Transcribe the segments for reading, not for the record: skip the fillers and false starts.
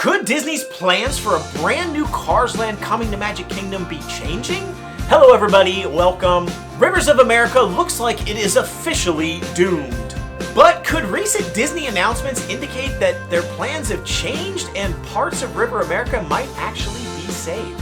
Could Disney's plans for a brand new Cars Land coming to Magic Kingdom be changing? Hello everybody, welcome. Rivers of America looks like it is officially doomed. But could recent Disney announcements indicate that their plans have changed and parts of River America might actually be saved?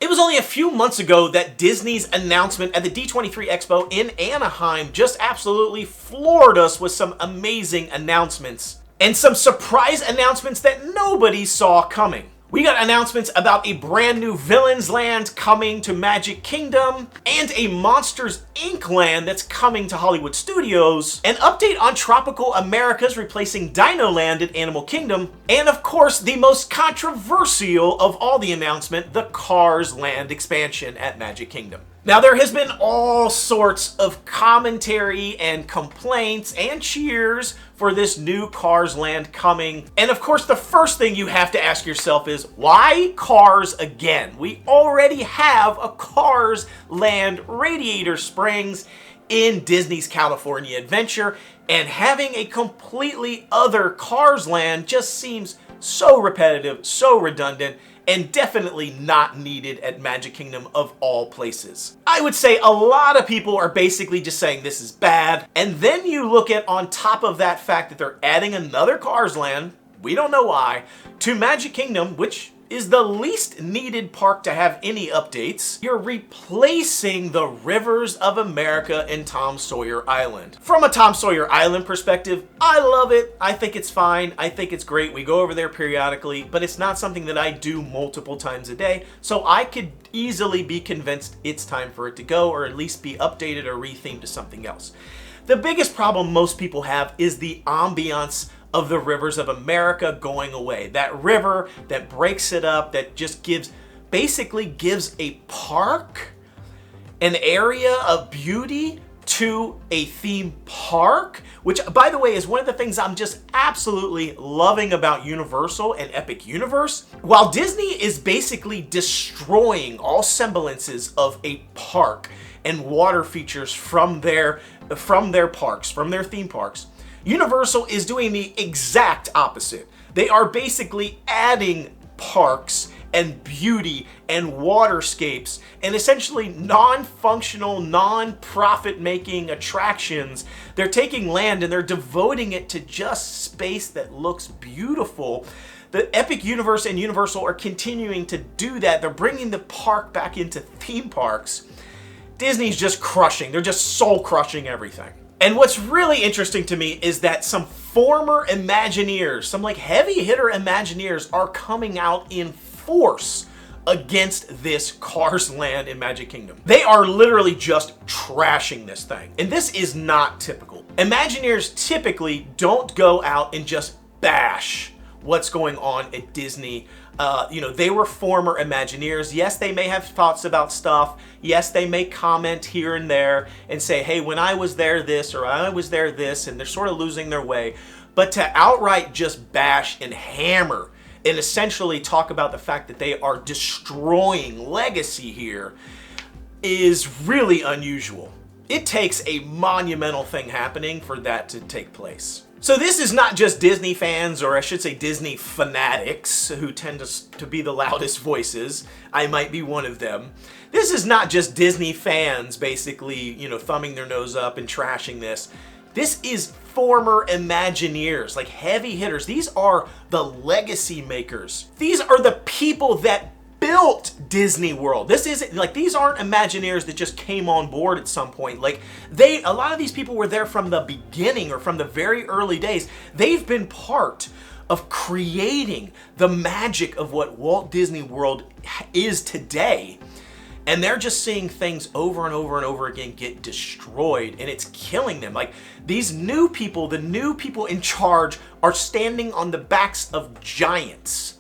It was only a few months ago that Disney's announcement at the D23 Expo in Anaheim just absolutely floored us with some amazing announcements. And some surprise announcements that nobody saw coming. We got announcements about a brand new Villains Land coming to Magic Kingdom, and a Monsters Inc. land that's coming to Hollywood Studios, an update on Tropical Americas replacing Dino Land at Animal Kingdom, and of course the most controversial of all the announcement, the Cars Land expansion at Magic Kingdom. Now there has been all sorts of commentary and complaints and cheers for this new Cars Land coming. And of course the first thing you have to ask yourself is, why Cars again? We already have a Cars Land Radiator Springs in Disney's California Adventure, and having a completely other Cars Land just seems so repetitive, so redundant, and definitely not needed at Magic Kingdom of all places. I would say a lot of people are basically just saying this is bad, and then you look at on top of that fact that they're adding another Cars Land, we don't know why, to Magic Kingdom, which is the least needed park to have any updates. You're replacing the Rivers of America and Tom Sawyer Island. From a Tom Sawyer Island perspective, I love it. I think it's fine. I think it's great. We go over there periodically, but it's not something that I do multiple times a day, so I could easily be convinced it's time for it to go, or at least be updated or rethemed to something else. The biggest problem most people have is the ambiance of the Rivers of America going away. That river that breaks it up, that just basically gives a park, an area of beauty to a theme park, which by the way is one of the things I'm just absolutely loving about Universal and Epic Universe. While Disney is basically destroying all semblances of a park and water features from their parks, from their theme parks, Universal is doing the exact opposite. They are basically adding parks and beauty and waterscapes and essentially non-functional, non-profit-making attractions. They're taking land and they're devoting it to just space that looks beautiful. The Epic Universe and Universal are continuing to do that. They're bringing the park back into theme parks. Disney's just crushing. They're just soul-crushing everything. And what's really interesting to me is that some former Imagineers, some like heavy hitter Imagineers are coming out in force against this Cars Land in Magic Kingdom. They are literally just trashing this thing. And this is not typical. Imagineers typically don't go out and just bash what's going on at Disney. They were former Imagineers. Yes, they may have thoughts about stuff. Yes, they may comment here and there and say, hey, when I was there this, or I was there this, and they're sort of losing their way. But to outright just bash and hammer and essentially talk about the fact that they are destroying legacy here is really unusual. It takes a monumental thing happening for that to take place. So this is not just Disney fans, or I should say Disney fanatics, who tend to be the loudest voices. I might be one of them. This is not just Disney fans basically, thumbing their nose up and trashing this. This is former Imagineers, like heavy hitters. These are the legacy makers. These are the people that built Disney World. This isn't like, these aren't Imagineers that just came on board at some point. Like a lot of these people were there from the beginning or from the very early days. They've been part of creating the magic of what Walt Disney World is today. And they're just seeing things over and over and over again get destroyed, and it's killing them. Like these new people, the new people in charge are standing on the backs of giants.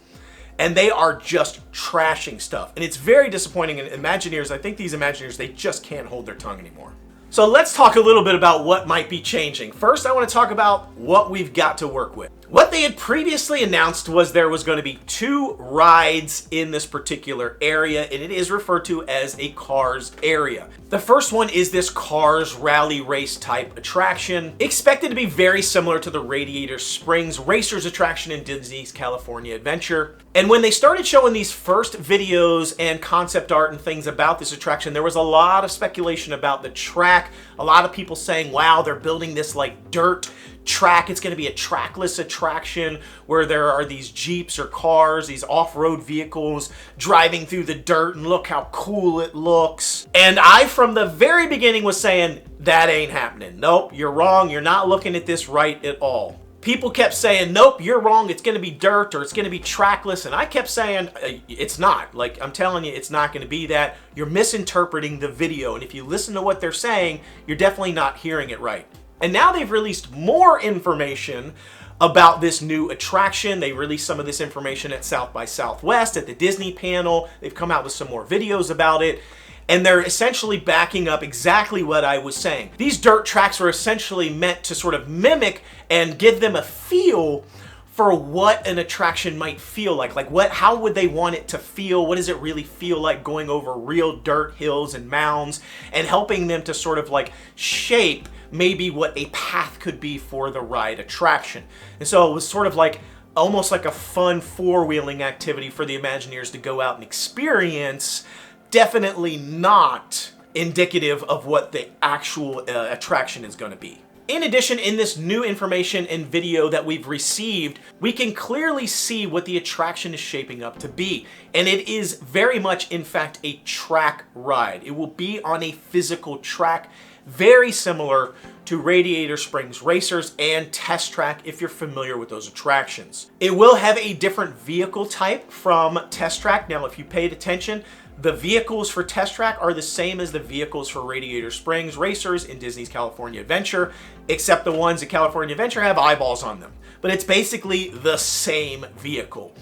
And they are just trashing stuff. And it's very disappointing. And Imagineers, I think these Imagineers, they just can't hold their tongue anymore. So let's talk a little bit about what might be changing. First, I want to talk about what we've got to work with. What they had previously announced was there was going to be 2 rides in this particular area, and it is referred to as a Cars area. The first one is this Cars Rally Race type attraction, expected to be very similar to the Radiator Springs Racers attraction in Disney's California Adventure. And when they started showing these first videos and concept art and things about this attraction, there was a lot of speculation about the track. A lot of people saying, wow, they're building this like dirt track. It's going to be a trackless attraction where there are these Jeeps or cars, these off-road vehicles driving through the dirt, and look how cool it looks. And I, from the very beginning, was saying, that ain't happening. Nope, you're wrong. You're not looking at this right at all. People kept saying, nope, you're wrong. It's going to be dirt or it's going to be trackless. And I kept saying, it's not. Like, I'm telling you, it's not going to be that. You're misinterpreting the video. And if you listen to what they're saying, you're definitely not hearing it right. And now they've released more information about this new attraction. They released some of this information at South by Southwest, at the Disney panel. They've come out with some more videos about it. And they're essentially backing up exactly what I was saying. These dirt tracks are essentially meant to sort of mimic and give them a feel for what an attraction might feel like. Like how would they want it to feel? What does it really feel like going over real dirt hills and mounds, and helping them to sort of like shape maybe what a path could be for the ride attraction. And so it was sort of like almost like a fun four-wheeling activity for the Imagineers to go out and experience. Definitely not indicative of what the actual attraction is going to be. In addition, in this new information and video that we've received, we can clearly see what the attraction is shaping up to be. And it is very much, in fact, a track ride. It will be on a physical track, very similar to Radiator Springs Racers and Test Track if you're familiar with those attractions. It will have a different vehicle type from Test Track. Now, if you paid attention, the vehicles for Test Track are the same as the vehicles for Radiator Springs Racers in Disney's California Adventure, except the ones at California Adventure have eyeballs on them. But it's basically the same vehicle.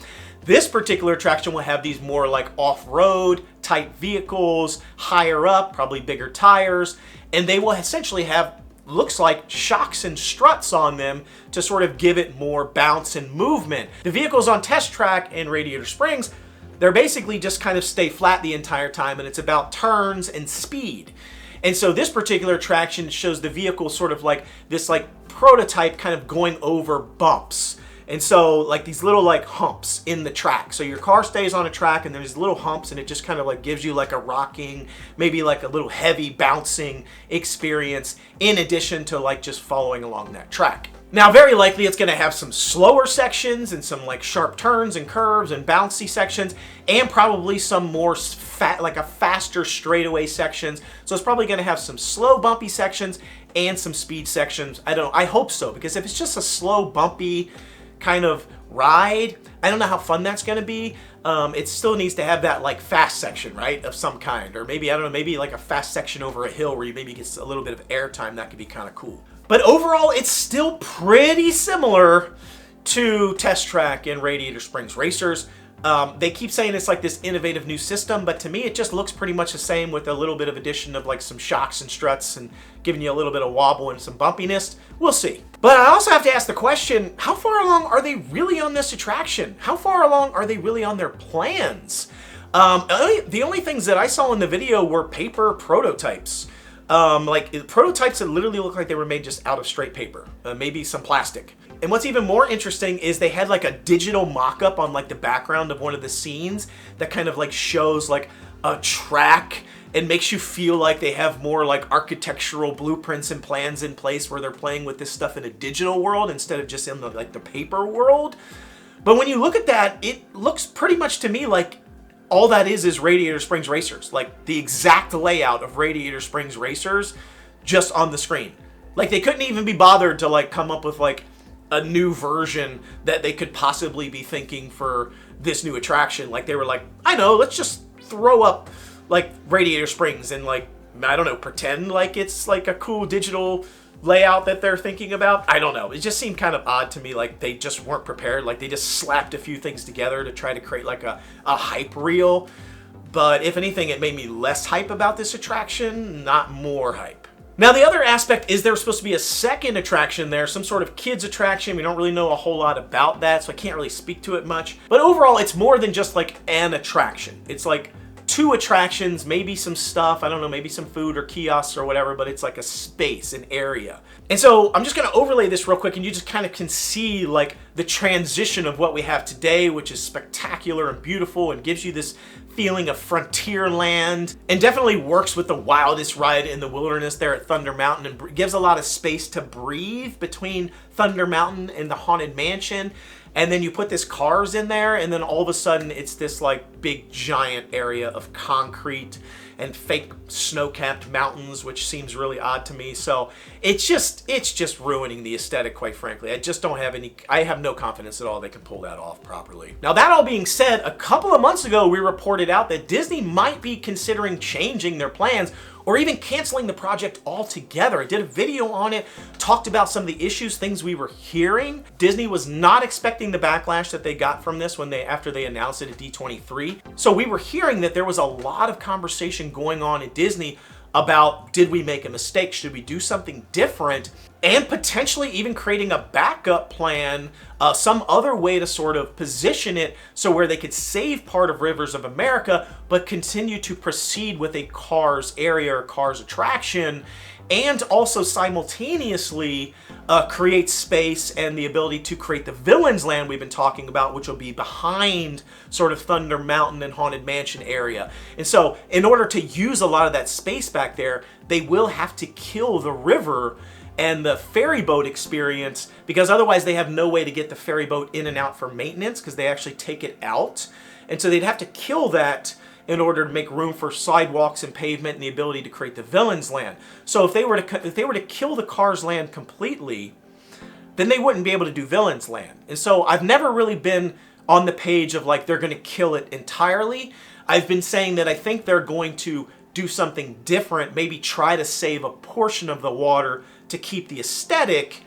This particular attraction will have these more like off-road type vehicles, higher up, probably bigger tires, and they will essentially have, looks like, shocks and struts on them to sort of give it more bounce and movement. The vehicles on Test Track and Radiator Springs, they're basically just kind of stay flat the entire time, and it's about turns and speed. And so this particular attraction shows the vehicle sort of like this like prototype kind of going over bumps. And so like these little like humps in the track. So your car stays on a track and there's little humps, and it just kind of like gives you like a rocking, maybe like a little heavy bouncing experience in addition to like just following along that track. Now, very likely it's going to have some slower sections and some like sharp turns and curves and bouncy sections, and probably some more like a faster straightaway sections. So it's probably going to have some slow bumpy sections and some speed sections. I hope so, because if it's just a slow bumpy kind of ride, I don't know how fun that's going to be. It still needs to have that like fast section, right, of some kind, or maybe, I don't know, maybe like a fast section over a hill where you maybe get a little bit of airtime. That could be kind of cool. But overall, it's still pretty similar to Test Track and Radiator Springs Racers. They keep saying it's like this innovative new system, but to me it just looks pretty much the same with a little bit of addition of like some shocks and struts and giving you a little bit of wobble and some bumpiness. We'll see. But I also have to ask the question, how far along are they really on this attraction? How far along are they really on their plans? The only things that I saw in the video were paper prototypes. Like prototypes that literally look like they were made just out of straight paper, maybe some plastic. And what's even more interesting is they had like a digital mock-up on like the background of one of the scenes that kind of like shows like a track and makes you feel like they have more like architectural blueprints and plans in place where they're playing with this stuff in a digital world instead of just in the paper world. But when you look at that, it looks pretty much to me like all that is Radiator Springs Racers. Like the exact layout of Radiator Springs Racers just on the screen. Like they couldn't even be bothered to like come up with like a new version that they could possibly be thinking for this new attraction. Like they were like, I know, let's just throw up like Radiator Springs and like, I don't know, pretend like it's like a cool digital layout that they're thinking about. I don't know. It just seemed kind of odd to me, like they just weren't prepared. Like they just slapped a few things together to try to create like a hype reel. But if anything, it made me less hype about this attraction, not more hype. Now, the other aspect is there's supposed to be a second attraction there, some sort of kids attraction. We don't really know a whole lot about that, so I can't really speak to it much. But overall, it's more than just like an attraction. It's like 2 attractions, maybe some stuff, I don't know, maybe some food or kiosks or whatever, but it's like a space, an area. And so I'm just gonna overlay this real quick and you just kind of can see like the transition of what we have today, which is spectacular and beautiful and gives you this feeling of frontier land and definitely works with the wildest ride in the wilderness there at Thunder Mountain and gives a lot of space to breathe between Thunder Mountain and the Haunted Mansion. And then you put this Cars in there, and then all of a sudden it's this like big giant area of concrete and fake snow-capped mountains, which seems really odd to me. So it's just ruining the aesthetic, quite frankly. I have no confidence at all they can pull that off properly. Now, that all being said, a couple of months ago we reported out that Disney might be considering changing their plans or even canceling the project altogether. I did a video on it, talked about some of the issues, things we were hearing. Disney was not expecting the backlash that they got from this after they announced it at D23. So we were hearing that there was a lot of conversation going on at Disney about, did we make a mistake? Should we do something different? And potentially even creating a backup plan, some other way to sort of position it so where they could save part of Rivers of America, but continue to proceed with a Cars area or Cars attraction, and also simultaneously create space and the ability to create the Villains Land we've been talking about, which will be behind sort of Thunder Mountain and Haunted Mansion area. And so in order to use a lot of that space back there, they will have to kill the river and the ferry boat experience, because otherwise they have no way to get the ferry boat in and out for maintenance because they actually take it out. And so they'd have to kill that in order to make room for sidewalks and pavement and the ability to create the Villains Land. So if they were to kill the Cars Land completely, then they wouldn't be able to do Villains Land. And so I've never really been on the page of like they're going to kill it entirely. I've been saying that I think they're going to do something different, maybe try to save a portion of the water to keep the aesthetic,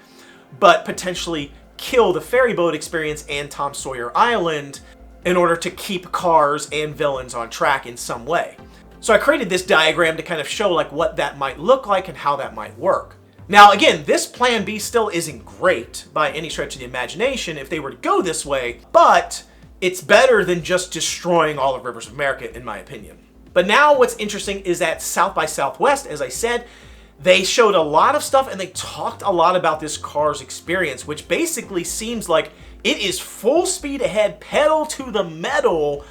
but potentially kill the ferry boat experience and Tom Sawyer Island in order to keep Cars and Villains on track in some way. So I created this diagram to kind of show like what that might look like and how that might work. Now again, this plan B still isn't great by any stretch of the imagination if they were to go this way, but it's better than just destroying all of Rivers of America in my opinion. But now what's interesting is that South by Southwest, as I said, they showed a lot of stuff and they talked a lot about this Cars experience, which basically seems like it is full speed ahead, pedal to the metal,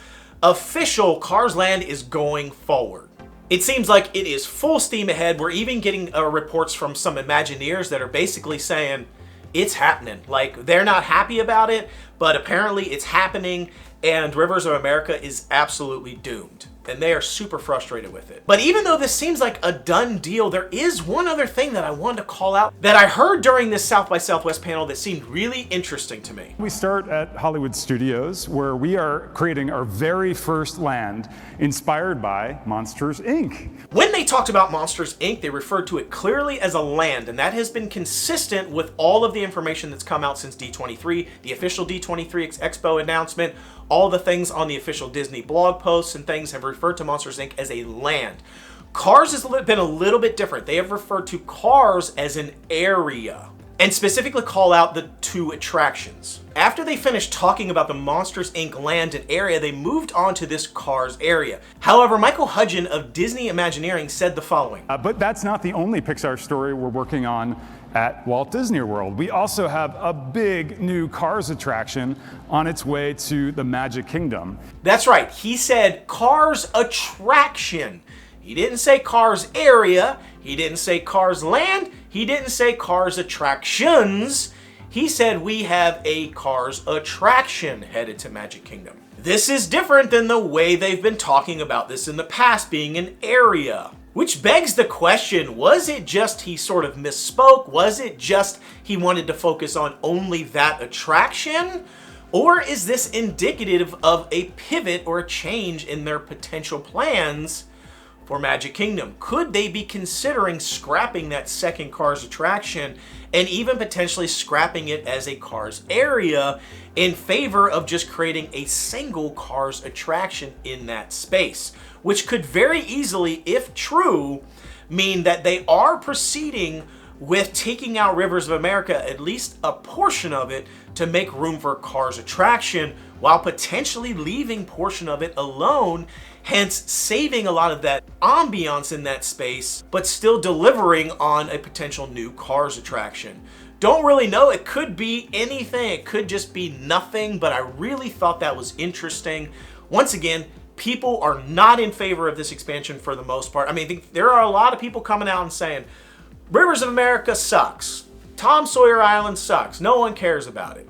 official Cars Land is going forward. It seems like it is full steam ahead. We're even getting reports from some Imagineers that are basically saying it's happening. Like, they're not happy about it, but apparently it's happening, and Rivers of America is absolutely doomed. And they are super frustrated with it. But even though this seems like a done deal, there is one other thing that I wanted to call out that I heard during this South by Southwest panel that seemed really interesting to me. We start at Hollywood Studios, where we are creating our very first land inspired by Monsters, Inc. When they talked about Monsters, Inc., they referred to it clearly as a land, and that has been consistent with all of the information that's come out since D23, the official D23 Expo announcement, all the things on the official Disney blog posts and things have referred to Monsters, Inc. as a land. Cars has been a little bit different. They have referred to Cars as an area, and specifically call out the 2 attractions. After they finished talking about the Monsters, Inc. land and area, they moved on to this Cars area. However, Michael Hudgen of Disney Imagineering said the following. But that's not the only Pixar story we're working on at Walt Disney World. We also have a big new Cars attraction on its way to the Magic Kingdom. That's right, he said Cars attraction. He didn't say Cars area, he didn't say Cars land, he didn't say Cars attractions. He said we have a Cars attraction headed to Magic Kingdom. This is different than the way they've been talking about this in the past being an area. Which begs the question, was it just he sort of misspoke? Was it just he wanted to focus on only that attraction? Or is this indicative of a pivot or a change in their potential plans for Magic Kingdom? Could they be considering scrapping that second Cars attraction and even potentially scrapping it as a Cars area in favor of just creating a single Cars attraction in that space? Which could very easily, if true, mean that they are proceeding with taking out Rivers of America, at least a portion of it, to make room for Cars attraction, while potentially leaving portion of it alone, hence saving a lot of that ambiance in that space, but still delivering on a potential new Cars attraction. Don't really know, it could be anything, it could just be nothing, but I really thought that was interesting. Once again, people are not in favor of this expansion for the most part. I mean, I think there are a lot of people coming out and saying, Rivers of America sucks. Tom Sawyer Island sucks. No one cares about it.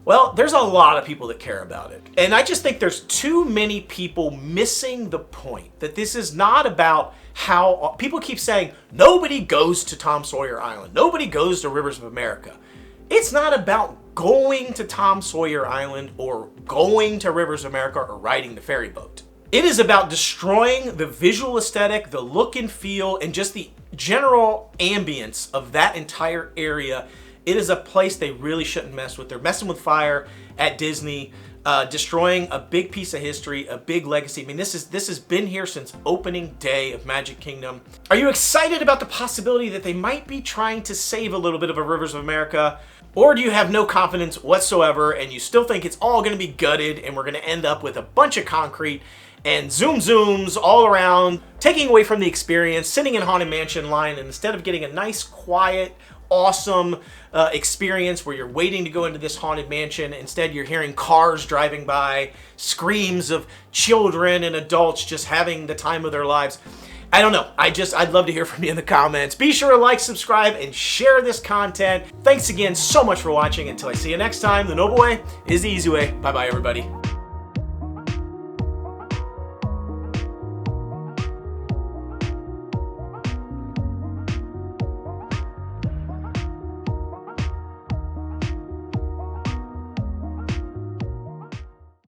Well, there's a lot of people that care about it. And I just think there's too many people missing the point that this is not about how people keep saying nobody goes to Tom Sawyer Island. Nobody goes to Rivers of America. It's not about going to Tom Sawyer Island or going to Rivers of America or riding the ferry boat. It is about destroying the visual aesthetic, the look and feel, and just the general ambience of that entire area. It is a place they really shouldn't mess with. They're messing with fire at Disney, destroying a big piece of history, a big legacy. I mean, this has been here since opening day of Magic Kingdom. Are you excited about the possibility that they might be trying to save a little bit of a Rivers of America? Or do you have no confidence whatsoever and you still think it's all going to be gutted and we're going to end up with a bunch of concrete and zooms all around, taking away from the experience, sitting in Haunted Mansion line, and instead of getting a nice, quiet, awesome experience where you're waiting to go into this Haunted Mansion, instead you're hearing cars driving by, screams of children and adults just having the time of their lives. I don't know. I'd love to hear from you in the comments. Be sure to like, subscribe, and share this content. Thanks again so much for watching. Until I see you next time, the Noble Way is the easy way. Bye-bye, everybody.